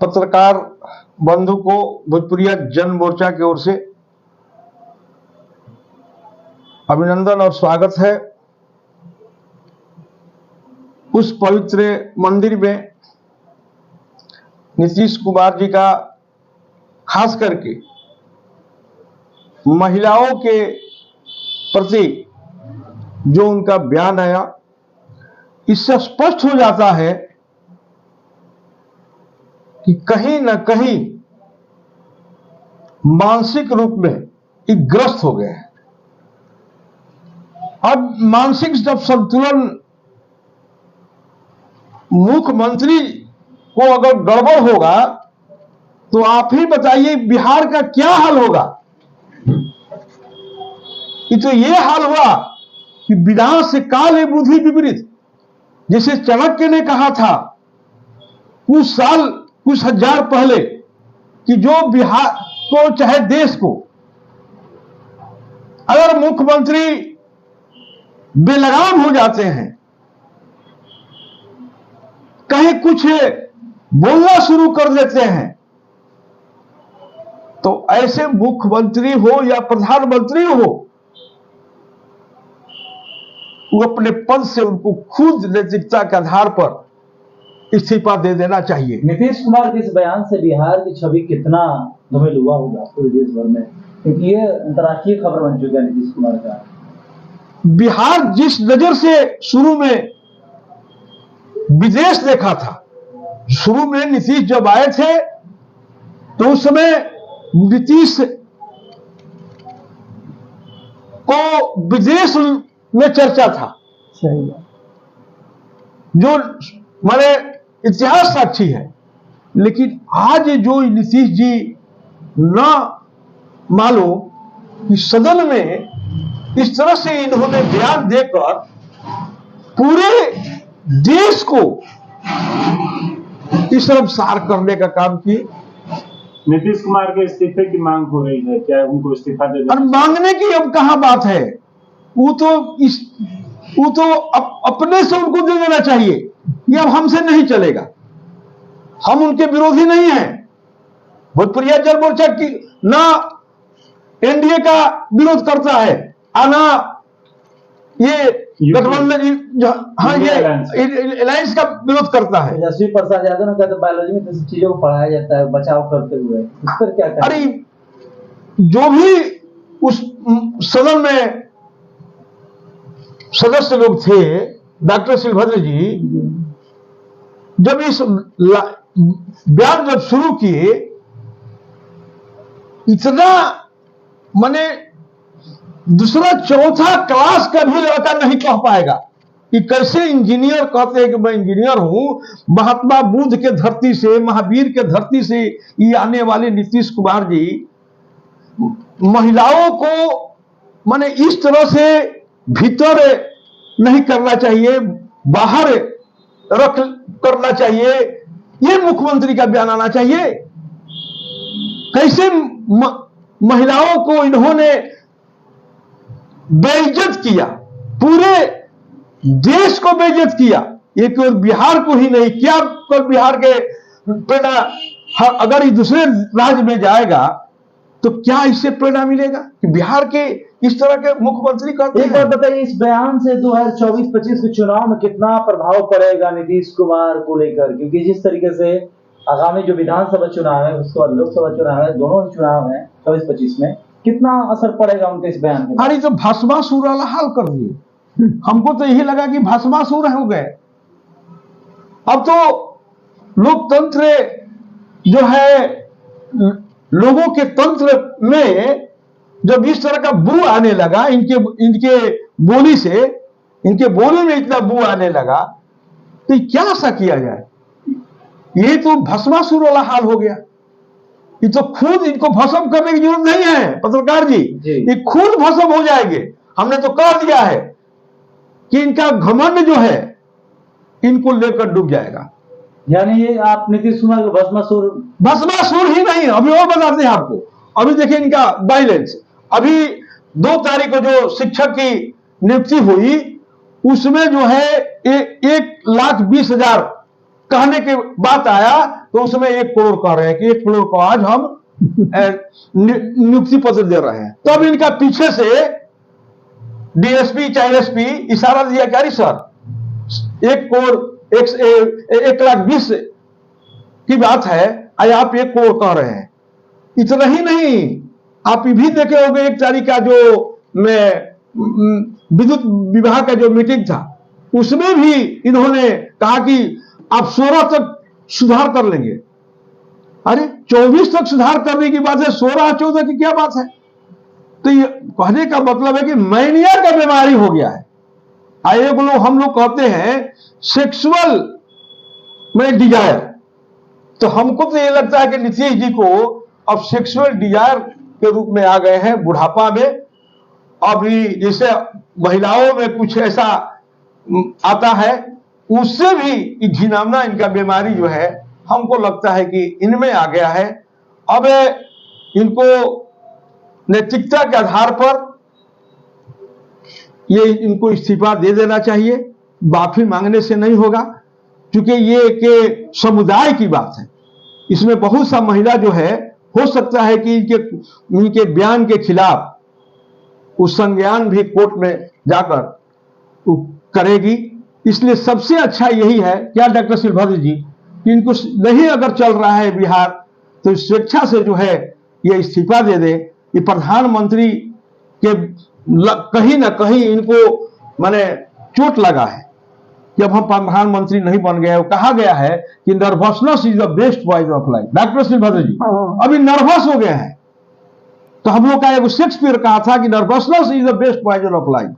पत्रकार बंधु को भोजपुरिया जन मोर्चा की ओर से अभिनंदन और स्वागत है। उस पवित्र मंदिर में नीतीश कुमार जी का खास करके महिलाओं के प्रति जो उनका बयान आया, इससे स्पष्ट हो जाता है कि कहीं न कहीं मानसिक रूप में ग्रस्त हो गए हैं। अब मानसिक जब संतुलन मुख्यमंत्री को अगर गड़बड़ होगा तो आप ही बताइए बिहार का क्या हाल होगा। तो ये हाल हुआ कि विनाश से काल बुद्धि विपरीत, जैसे चाणक्य ने कहा था कुछ साल कुछ हजार पहले कि जो बिहार को चाहे देश को अगर मुख्यमंत्री बेलगाम हो जाते हैं, कहीं कुछ बोलना शुरू कर देते हैं, तो ऐसे मुख्यमंत्री हो या प्रधानमंत्री हो, वो अपने पद से उनको खुद नैतिकता के आधार पर इस्तीफा दे देना चाहिए। नीतीश कुमार के इस बयान से बिहार की छवि कितना धूमिल हुआ होगा पूरे देश भर में, क्योंकि ये अंतर्राष्ट्रीय खबर बन चुका है नीतीश कुमार का। बिहार जिस नजर से शुरू में विदेश देखा था, शुरू में नीतीश जब आए थे तो उस समय नीतीश को विदेश में चर्चा था। सही है, जो माने इतिहास साक्षी है। लेकिन आज जो नीतीश जी ना मालूम कि सदन में इस तरह से इन्होंने बयान देकर पूरे देश को इस तरफ सार करने का काम किए। नीतीश कुमार के इस्तीफे की मांग हो रही है, क्या उनको इस्तीफा दे देना? और मांगने की अब कहां बात है, वो तो अपने से उनको दे देना चाहिए। ये अब हमसे नहीं चलेगा, हम उनके विरोधी नहीं हैं। भोजपुरिया जन मोर्चा की ना एनडीए का विरोध करता है, ना ये गठबंधन, हाँ ये अलायंस का विरोध करता है। तेजस्वी प्रसाद यादव ने कहा था बायोलॉजी में तो चीजों को पढ़ाया जाता है बचाव करते हुए, इस पर क्या कहें? अरे जो भी उस सदन में सदस्य लोग थे, डॉक्टर शिवभद्र जी जब इस बयान जब शुरू किए, इतना माने दूसरा चौथा क्लास का भी लड़का नहीं कह पाएगा कि कैसे इंजीनियर कहते हैं कि मैं इंजीनियर हूं। महात्मा बुद्ध के धरती से, महावीर के धरती से ये आने वाले नीतीश कुमार जी महिलाओं को माने इस तरह से भीतर नहीं करना चाहिए, बाहर रख करना चाहिए, ये मुख्यमंत्री का बयान आना चाहिए। कैसे महिलाओं को इन्होंने बेइज्जत किया, पूरे देश को बेइज्जत किया। ये केवल बिहार को ही नहीं किया, केवल बिहार के प्रेरणा अगर दूसरे राज्य में जाएगा तो क्या इससे प्रेरणा मिलेगा कि बिहार के इस तरह के मुख्यमंत्री करते हैं? एक बात बताइए, इस बयान से 2024-25 के चुनाव में कितना प्रभाव पड़ेगा नीतीश कुमार को लेकर? क्योंकि जिस तरीके से आगामी जो विधानसभा चुनाव है, उसके बाद लोकसभा चुनाव है, दोनों चुनाव है 24-25 में, कितना असर पड़ेगा उनके इस बयान के? अरे तो भस्मासुर वाला हाल कर दिए। हमको तो यही लगा कि भस्मासुर हो गए। अब तो लोकतंत्र जो है, लोगों के तंत्र में जब इस तरह का बू आने लगा, इनके बोली से, इनके बोली में इतना बू आने लगा, तो क्या आशा किया जाए? ये तो भस्मासुर वाला हाल हो गया। ये तो खुद इनको भस्म करने की जरूरत नहीं है पत्रकार जी, ये खुद भस्म हो जाएंगे। हमने तो कह दिया है कि इनका घमंड जो है इनको लेकर डूब जाएगा। यानी ये आप नीतीश कुमार को भस्मासुर ही नहीं, अभी और बताते हैं आपको। अभी देखिए इनका बैलेंस, अभी 2 तारीख को जो शिक्षक की नियुक्ति हुई, उसमें जो है 1,20,000 कहने के बात आया तो उसमें 1 करोड़ कह रहे हैं कि 1 करोड़ को आज हम नियुक्ति पत्र दे रहे हैं। तब इनका पीछे से डीएसपी चाहे एसपी इशारा दिया क्या सर 1 करोड़ 1,20,000 की बात है, आज आप 1 करोड़ कह रहे हैं। इतना ही नहीं, आप ये भी देखे होंगे 1 तारीख का जो विद्युत विभाग का जो मीटिंग था, उसमें भी इन्होंने कहा कि आप 16 तक सुधार कर लेंगे। अरे 24 तक सुधार करने की बात है, 16-14 की क्या बात है? तो ये कहने का मतलब है कि मैनिया का बीमारी हो गया है। एक लोग हम लोग कहते हैं सेक्सुअल में डिजायर, तो हमको तो ये लगता है कि नीतीश जी को अब सेक्सुअल डिजायर के रूप में आ गए हैं बुढ़ापा में। अभी जैसे महिलाओं में कुछ ऐसा आता है, उससे भी घिनौना इनका बीमारी जो है हमको लगता है कि इनमें आ गया है। अब इनको नैतिकता के आधार पर ये इनको इस्तीफा दे देना चाहिए, माफी मांगने से नहीं होगा, क्योंकि ये के समुदाय की बात है। इसमें बहुत सा महिला जो है, हो सकता है कि इनके बयान के खिलाफ उस संज्ञान भी कोर्ट में जाकर करेगी। इसलिए सबसे अच्छा यही है क्या डॉक्टर शिलभद्र जी, कि इनको नहीं अगर चल रहा है बिहार, तो स्वेच्छा से जो है ये इस्तीफा दे दे। ये प्रधानमंत्री के कहीं ना कहीं इनको माने चोट लगा है कि अब हम प्रधानमंत्री नहीं बन गए। वो कहा गया है कि nervousness is the best poison of life. Doctor Shilbhadra ji अभी नर्वस हो गए हैं, तो हम लोग का एक शेक्सपियर कहा था कि nervousness is the best poison of life.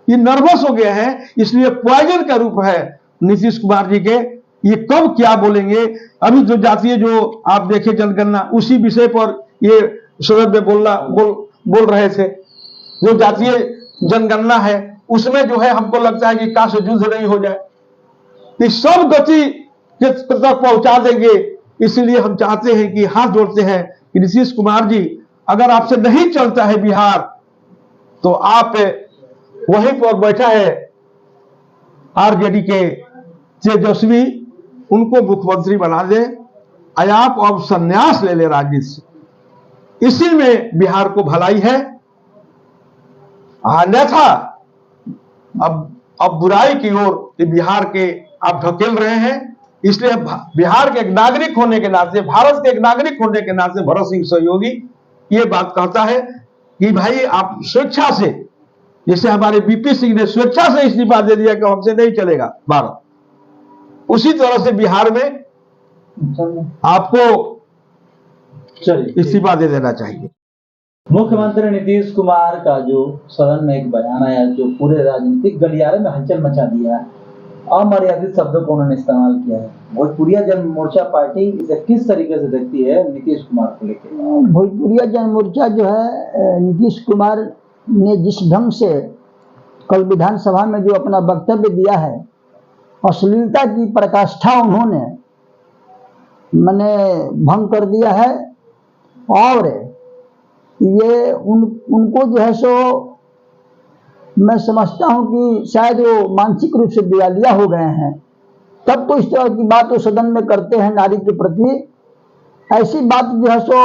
ये नर्वस हो गए हैं, इसलिए पॉइजन का रूप है नीतीश कुमार जी के। ये कब क्या बोलेंगे? अभी जो जातीय जो आप देखे जनगणना, उसी विषय पर ये सदन में बोल रहे थे। जो जातीय जनगणना है उसमें जो है हमको लगता है कि काश युद्ध नहीं हो जाए, तो सब गति के तक पहुंचा देंगे। इसलिए हम चाहते हैं कि हाथ जोड़ते हैं कि नीतीश कुमार जी, अगर आपसे नहीं चलता है बिहार, तो आप वहीं पर बैठा है आरजेडी के तेजस्वी, उनको मुख्यमंत्री बना दे। आप अब संन्यास ले ले राजनीति से, इसी में बिहार को भलाई है। अन्यथा अब बुराई की ओर बिहार के आप ढकेल रहे हैं। इसलिए बिहार के एक नागरिक होने के नाते, भारत के एक नागरिक होने के नाते भरत सिंह सहयोगी ये बात कहता है कि भाई आप स्वेच्छा से, जैसे हमारे बीपी सिंह ने स्वेच्छा से इस्तीफा दे दिया कि हमसे नहीं चलेगा भारत, उसी तरह से बिहार में आपको इस्तीफा दे देना चाहिए। मुख्यमंत्री नीतीश कुमार का जो सदन में एक बयान आया जो पूरे राजनीतिक गलियारे में हलचल मचा दिया है, अमर्यादित शब्दों को उन्होंने इस्तेमाल किया है। भोजपुरिया जन मोर्चा पार्टी इसे किस तरीके से देखती है नीतीश कुमार को लेकर? भोजपुरिया जन मोर्चा जो है, नीतीश कुमार ने जिस ढंग से कल विधानसभा में जो अपना वक्तव्य दिया है, अश्लीलता की पराकाष्ठा उन्होंने मैंने भंग कर दिया है। और ये उनको जो है सो मैं समझता हूं कि शायद वो मानसिक रूप से दिवालिया हो गए हैं, तब तो इस तरह की बात वो सदन में करते हैं नारी के प्रति। ऐसी बात जो है सो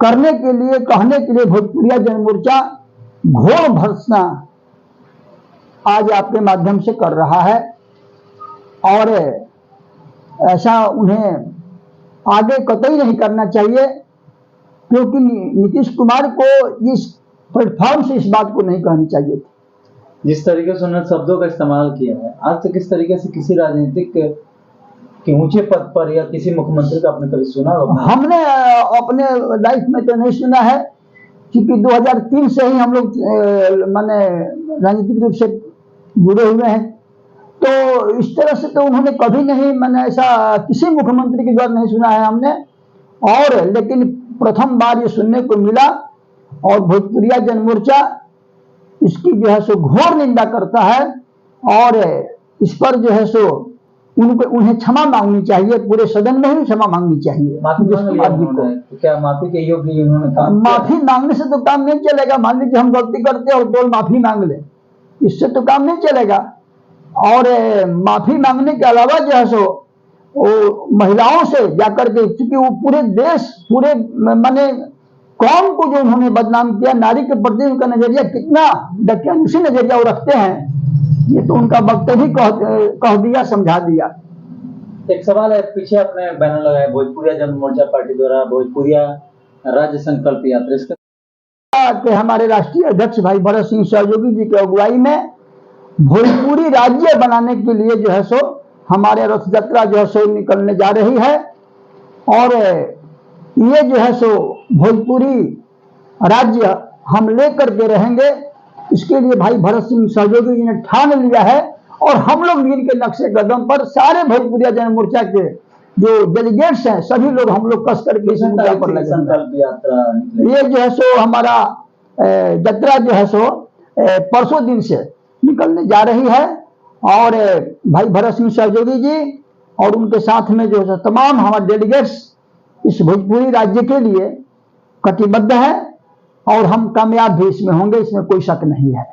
करने के लिए, कहने के लिए भोजपुरिया जन मोर्चा घोर भर्त्सना आज आपके माध्यम से कर रहा है। और ऐसा उन्हें आगे कतई नहीं करना चाहिए, क्योंकि नीतीश कुमार को इस प्लेटफॉर्म से इस बात को नहीं कहनी चाहिए थी। जिस तरीके से उन्होंने शब्दों का इस्तेमाल किया है, आज तक किस तरीके से किसी राजनीतिक के ऊंचे पद पर या किसी मुख्यमंत्री का आपने कभी सुना होगा? हमने अपने लाइफ में तो नहीं सुना है, क्योंकि 2003 से ही हम लोग माने राजनीतिक रूप से जुड़े हुए हैं। तो इस तरह से तो उन्होंने कभी नहीं, मैंने ऐसा किसी मुख्यमंत्री के द्वारा नहीं सुना है हमने। और लेकिन प्रथम बार ये सुनने को मिला, और भोजपुरिया जन मोर्चा इसकी जो है सो घोर निंदा करता है। और इस पर जो है सो उन्हें क्षमा मांगनी चाहिए, पूरे सदन में ही क्षमा मांगनी चाहिए। तो क्या माफी के योग्य उन्होंने काम? माफी मांगने से तो काम नहीं चलेगा। मान लीजिए हम गलती करते और बोल माफी मांग ले, इससे तो काम नहीं चलेगा। और माफी मांगने के अलावा जो है सो वो महिलाओं से जाकर के, क्योंकि वो पूरे देश, पूरे माने कौम को जो उन्होंने बदनाम किया, नारी के प्रति उनका नजरिया कितना दकियानुसी नजरिया वो रखते हैं, ये तो उनका वक्त ही कह दिया, समझा दिया। एक सवाल है, पीछे आपने बैनर लगाया भोजपुरिया जनमोर्चा पार्टी द्वारा भोजपुरिया राज्य संकल्प यात्रा, इसका कि हमारे राष्ट्रीय अध्यक्ष भाई भरत सिंह सहयोगी जी की अगुवाई में भोजपुरी राज्य बनाने के लिए जो है सो हमारे रथ यात्रा जो है सो निकलने जा रही है। और ये जो है सो भोजपुरी राज्य हम लेकर के रहेंगे, इसके लिए भाई भरत सिंह सहयोगी जी ने ठान लिया है। और हम लोग भी इनके नक्शे कदम पर सारे भोजपुरिया जन मोर्चा के जो डेलीगेट्स हैं सभी लोग हम लोग कस करके इस मुद्दा पर लगे। संकल्प यात्रा निकलेगी। ये जो है सो हमारा यात्रा जो है सो परसों दिन से निकलने जा रही है। और भाई भरत सिंह सहयोगी जी और उनके साथ में जो है तमाम हमारे डेलीगेट्स इस भोजपुरी राज्य के लिए कटिबद्ध है और हम कामयाब भी इसमें होंगे, इसमें कोई शक नहीं है।